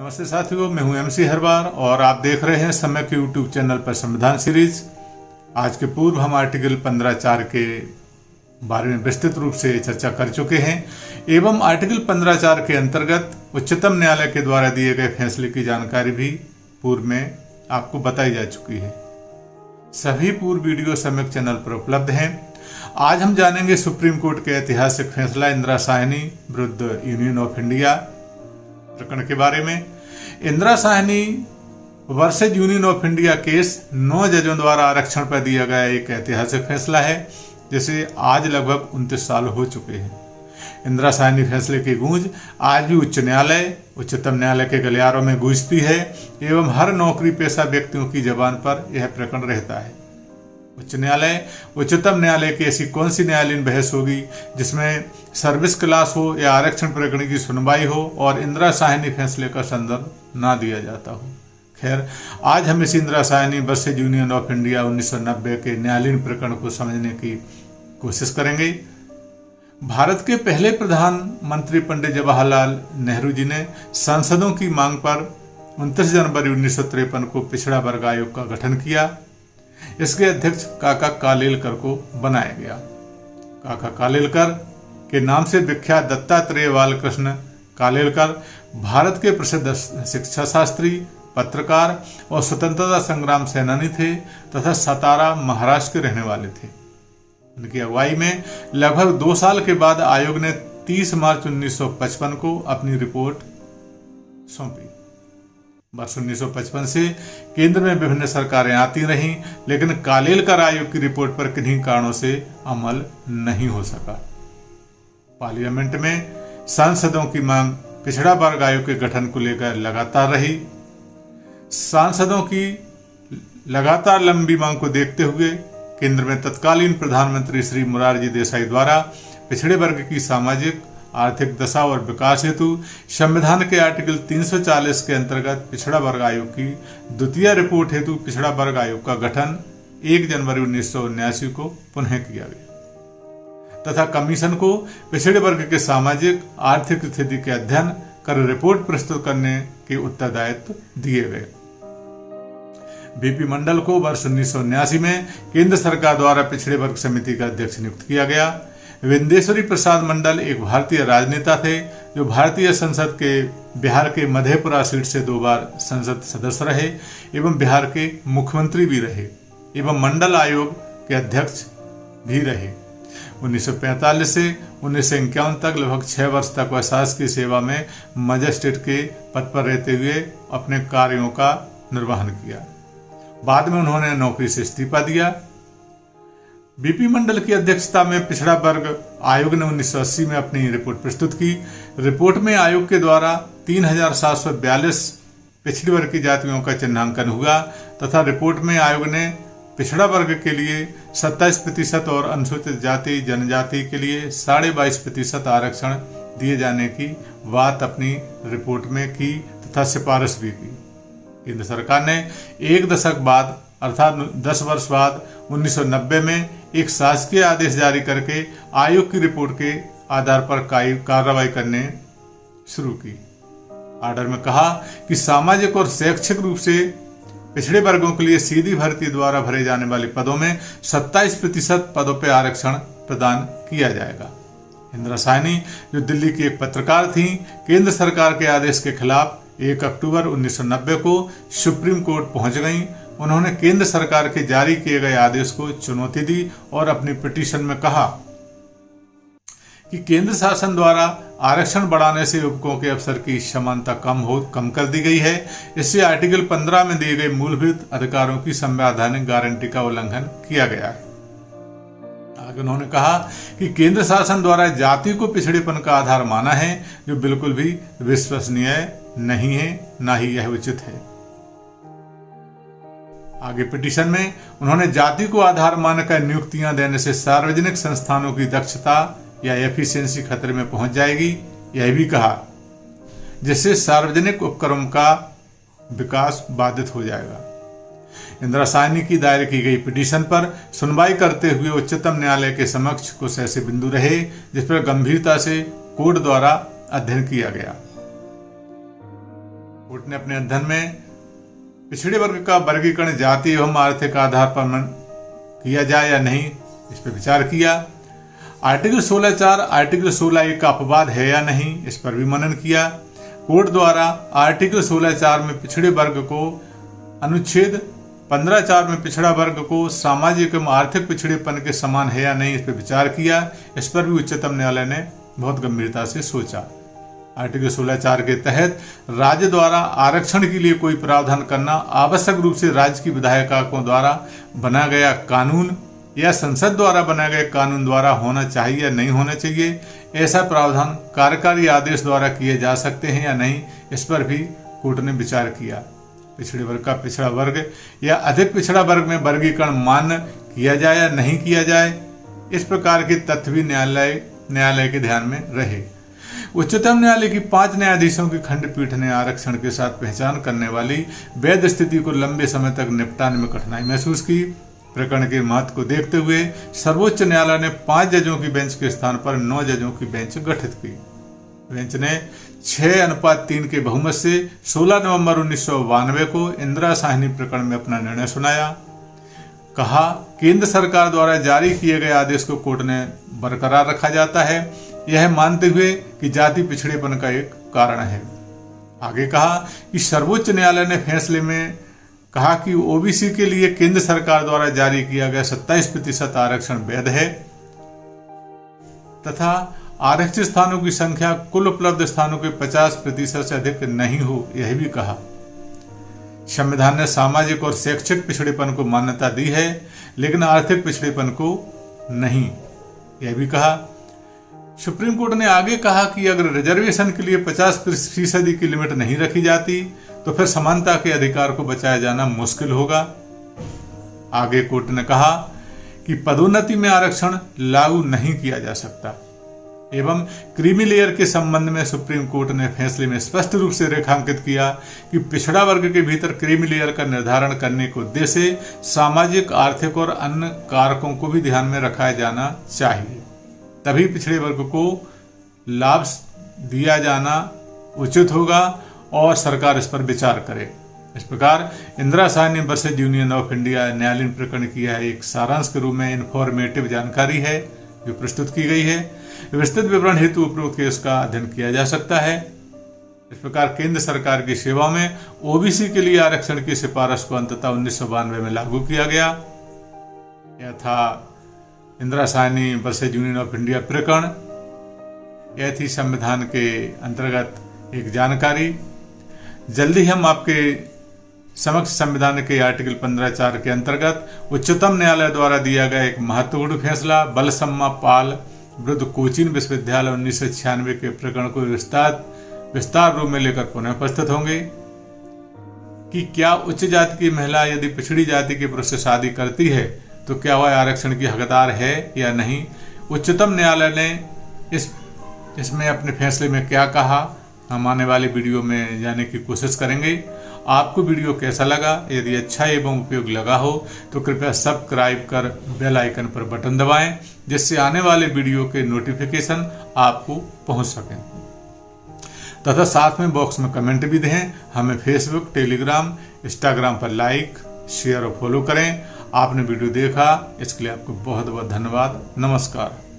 नमस्ते साथियों, मैं हूं MC हरवार और आप देख रहे हैं समय के YouTube चैनल पर संविधान सीरीज। आज के पूर्व हम आर्टिकल 15(4) के बारे में विस्तृत रूप से चर्चा कर चुके हैं एवं आर्टिकल 15(4) के अंतर्गत उच्चतम न्यायालय के द्वारा दिए गए फैसले की जानकारी भी पूर्व में आपको बताई जा चुकी है। सभी पूर्व वीडियो समय चैनल पर उपलब्ध हैं। आज हम जानेंगे सुप्रीम कोर्ट के ऐतिहासिक फैसला इंदिरा साहनी विरुद्ध यूनियन ऑफ इंडिया प्रकरण के बारे में। Indira Sahni versus union of India case 9 जजों द्वारा आरक्षण पर दिया गया एक ऐतिहासिक फैसला है, जिसे आज लगभग 29 साल हो चुके हैं। इंदिरा साहनी फैसले की गूंज आज भी उच्चतम न्यायालय के गलियारों में गूंजती है एवं हर नौकरी पेशा व्यक्तियों की जबान पर यह प्रकरण रहता है। उच्चतम न्यायालय की ऐसी कौन सी न्यायालयीन बहस होगी जिसमें सर्विस क्लास हो या आरक्षण प्रकरण की सुनवाई हो और इंदिरा साहनी फैसले का संदर्भ ना दिया जाता हो। खैर, आज हम इस Indira Sahni versus union of India 1990 के न्यायालयीन प्रकरण को समझने की कोशिश करेंगे। भारत के पहले प्रधानमंत्री पंडित जवाहरलाल नेहरू जी ने सांसदों की मांग पर 29 जनवरी 1953 को पिछड़ा वर्ग आयोग का गठन किया। इसके अध्यक्ष काका कालेलकर को बनाया गया। काका कालेलकर के नाम से विख्यात दत्तात्रेय बालकृष्ण कालेलकर भारत के प्रसिद्ध शिक्षा शास्त्री, पत्रकार और स्वतंत्रता संग्राम सेनानी थे तथा सतारा, महाराष्ट्र के रहने वाले थे। उनकी अगुवाई में लगभग 2 साल के बाद आयोग ने 30 मार्च 1955 को अपनी रिपोर्ट सौंपी। वर्ष 1955 से केंद्र में विभिन्न सरकारें आती रहीं, लेकिन कालेलकर आयोग की रिपोर्ट पर किन्हीं कारणों से अमल नहीं हो सका। पार्लियामेंट में सांसदों की मांग पिछड़ा वर्ग आयोग के गठन को लेकर लगातार रही। सांसदों की लगातार लंबी मांग को देखते हुए केंद्र में तत्कालीन प्रधानमंत्री श्री मोरारजी देसाई द्वारा पिछड़े वर्ग की सामाजिक आर्थिक दशा और विकास हेतु संविधान के आर्टिकल 340 के अंतर्गत पिछड़ा वर्ग आयोग की द्वितीय रिपोर्ट हेतु पिछड़ा वर्ग आयोग का गठन 1 जनवरी 1979 को पुनः किया गया तथा कमीशन को पिछड़े वर्ग के सामाजिक आर्थिक स्थिति के अध्ययन कर रिपोर्ट प्रस्तुत करने के उत्तरदायित्व दिए गए। बीपी मंडल को वर्ष 1979 में केंद्र सरकार द्वारा पिछड़े वर्ग समिति का अध्यक्ष नियुक्त किया गया। विंदेश्वरी प्रसाद मंडल एक भारतीय राजनेता थे जो भारतीय संसद के बिहार के मधेपुरा सीट से 2 बार संसद सदस्य रहे एवं बिहार के मुख्यमंत्री भी रहे एवं मंडल आयोग के अध्यक्ष भी रहे। 1945 से 1951 तक लगभग 6 वर्ष तक वह शासकीय सेवा में मजिस्ट्रेट के पद पर रहते हुए अपने कार्यों का निर्वहन किया। बाद में उन्होंने नौकरी से इस्तीफा दिया। बीपी मंडल की अध्यक्षता में पिछड़ा वर्ग आयोग ने 1980 में अपनी रिपोर्ट प्रस्तुत की। रिपोर्ट में आयोग के द्वारा 3742 पिछड़ी वर्ग की जातियों का चिन्हांकन हुआ तथा रिपोर्ट में आयोग ने पिछड़ा वर्ग के लिए 27% और अनुसूचित जाति जनजाति के लिए 22.5% आरक्षण दिए जाने की बात अपनी रिपोर्ट में की तथा सिफारिश भी की। केंद्र सरकार ने 1 दशक बाद अर्थात 10 वर्ष बाद 1990 में एक शासकीय आदेश जारी करके आयोग की रिपोर्ट के आधार पर कार्रवाई करने शुरू की। आर्डर में कहा कि सामाजिक और शैक्षिक रूप से पिछड़े वर्गों के लिए सीधी भर्ती द्वारा भरे जाने वाले पदों में 27% पदों पर आरक्षण प्रदान किया जाएगा। इंदिरा साहनी जो दिल्ली की एक पत्रकार थी, केंद्र सरकार के आदेश के खिलाफ 1 अक्टूबर 1990 को सुप्रीम कोर्ट पहुंच गईं। उन्होंने केंद्र सरकार के जारी किए गए आदेश को चुनौती दी और अपनी पिटीशन में कहा कि केंद्र शासन द्वारा आरक्षण बढ़ाने से युवकों के अवसर की समानता कम कर दी गई है। इससे आर्टिकल 15 में दिए गए मूलभूत अधिकारों की संवैधानिक गारंटी का उल्लंघन किया गया है। आगे उन्होंने कहा कि केंद्र शासन द्वारा जाति को पिछड़ेपन का आधार माना है, जो बिल्कुल भी विश्वसनीय नहीं है, ना ही यह उचित है। आगे पिटीशन में उन्होंने जाति को आधार मानकर नियुक्तियां देने से सार्वजनिक संस्थानों की दक्षता या एफिशिएंसी खतरे में पहुंच जाएगी, यह भी कहा, जिससे सार्वजनिक उपक्रम का विकास बाधित हो जाएगा। इंदिरा साहनी की दायर की गई पिटीशन पर सुनवाई करते हुए उच्चतम न्यायालय के समक्ष कुछ ऐसे बिंदु रहे जिस पर गंभीरता से कोर्ट द्वारा अध्ययन किया गया। कोर्ट ने अपने अध्ययन में पिछड़े वर्ग का वर्गीकरण जाति एवं आर्थिक आधार पर किया जाए या नहीं, इस पर विचार किया। आर्टिकल 16(4) आर्टिकल 16(1) का अपवाद है या नहीं, इस पर भी मनन किया। कोर्ट द्वारा आर्टिकल 16(4) में पिछड़े वर्ग को, अनुच्छेद 15(4) में पिछड़ा वर्ग को सामाजिक एवं आर्थिक पिछड़ेपन के समान है या नहीं, इस पर विचार किया। इस पर भी उच्चतम न्यायालय ने बहुत गंभीरता से सोचा। आर्टिकल 16(4) के तहत राज्य द्वारा आरक्षण के लिए कोई प्रावधान करना आवश्यक रूप से राज्य की विधायकों द्वारा बनाया गया कानून या संसद द्वारा बनाए गए कानून द्वारा होना चाहिए या नहीं होना चाहिए। ऐसा प्रावधान कार्यकारी आदेश द्वारा किए जा सकते हैं या नहीं, इस पर भी कोर्ट ने विचार किया। पिछड़े वर्ग का पिछड़ा वर्ग या अधिक पिछड़ा वर्ग में वर्गीकरण मान्य किया जाए या नहीं किया जाए, इस प्रकार के तथ्य भी न्यायालय के ध्यान में रहे। उच्चतम न्यायालय की 5 न्यायाधीशों की खंडपीठ ने आरक्षण के साथ पहचान करने वाली वैध स्थिति को लंबे समय तक निपटाने में कठिनाई महसूस की। प्रकरण के महत्व को देखते हुए सर्वोच्च न्यायालय ने 5 जजों की बेंच के स्थान पर 9 जजों की बेंच गठित की। बेंच ने 6:3 के बहुमत से 16 नवंबर 1992 को इंदिरा साहनी प्रकरण में अपना निर्णय सुनाया। कहा, केंद्र सरकार द्वारा जारी किए गए आदेश को कोर्ट ने बरकरार रखा जाता है, यह मानते हुए कि जाति पिछड़ेपन का एक कारण है। आगे कहा कि सर्वोच्च न्यायालय ने फैसले में कहा कि ओबीसी के लिए केंद्र सरकार द्वारा जारी किया गया 27% आरक्षण वैध है तथा आरक्षित स्थानों की संख्या कुल उपलब्ध स्थानों के 50% से अधिक नहीं हो, यह भी कहा। संविधान ने सामाजिक और शैक्षिक पिछड़ेपन को मान्यता दी है, लेकिन आर्थिक पिछड़ेपन को नहीं, यह भी कहा। सुप्रीम कोर्ट ने आगे कहा कि अगर रिजर्वेशन के लिए 50% की लिमिट नहीं रखी जाती तो फिर समानता के अधिकार को बचाया जाना मुश्किल होगा। आगे कोर्ट ने कहा कि पदोन्नति में आरक्षण लागू नहीं किया जा सकता एवं क्रीमी लेयर के संबंध में सुप्रीम कोर्ट ने फैसले में स्पष्ट रूप से रेखांकित किया कि पिछड़ा वर्ग के भीतर क्रीमी लेयर का निर्धारण करने के उद्देश्य से सामाजिक, आर्थिक और अन्य कारकों को भी ध्यान में रखा जाना चाहिए, तभी पिछड़े वर्ग को लाभ दिया जाना उचित होगा और सरकार इस पर विचार करे। इस प्रकार Indira Sahni versus union of India न्यायालयीन प्रकरण की यह एक सारांश के रूप में इन्फॉर्मेटिव जानकारी है जो प्रस्तुत की गई है। विस्तृत विवरण हेतु उपरोक्त केस का अध्ययन किया जा सकता है। इस प्रकार केंद्र सरकार की सेवा में ओबीसी के लिए आरक्षण की सिफारिश को अंततः 1992 में लागू किया गया। यह था Indira Sahni versus union of India प्रकरण। यह थी संविधान के अंतर्गत एक जानकारी। जल्दी हम आपके समक्ष संविधान के आर्टिकल 15(4) के अंतर्गत उच्चतम न्यायालय द्वारा दिया गया एक महत्वपूर्ण फैसला बलसम्मा पाल विरुद्ध कोचीन विश्वविद्यालय 1996 के प्रकरण को विस्तार रूप में लेकर पुनः उपस्थित होंगे कि क्या उच्च जाति की महिला यदि पिछड़ी जाति के पुरुष से शादी करती है तो क्या वह आरक्षण की हकदार है या नहीं। उच्चतम न्यायालय ने इसमें अपने फैसले में क्या कहा, हम आने वाले वीडियो में जाने की कोशिश करेंगे। आपको वीडियो कैसा लगा? यदि अच्छा एवं उपयोग लगा हो तो कृपया सब्सक्राइब कर बेल आइकन पर बटन दबाएं, जिससे आने वाले वीडियो के नोटिफिकेशन आपको पहुंच सकें। तथा साथ में बॉक्स में कमेंट भी दें। हमें फेसबुक, टेलीग्राम, इंस्टाग्राम पर लाइक, शेयर और फॉलो करें। आपने वीडियो देखा इसके लिए आपको बहुत बहुत धन्यवाद। नमस्कार।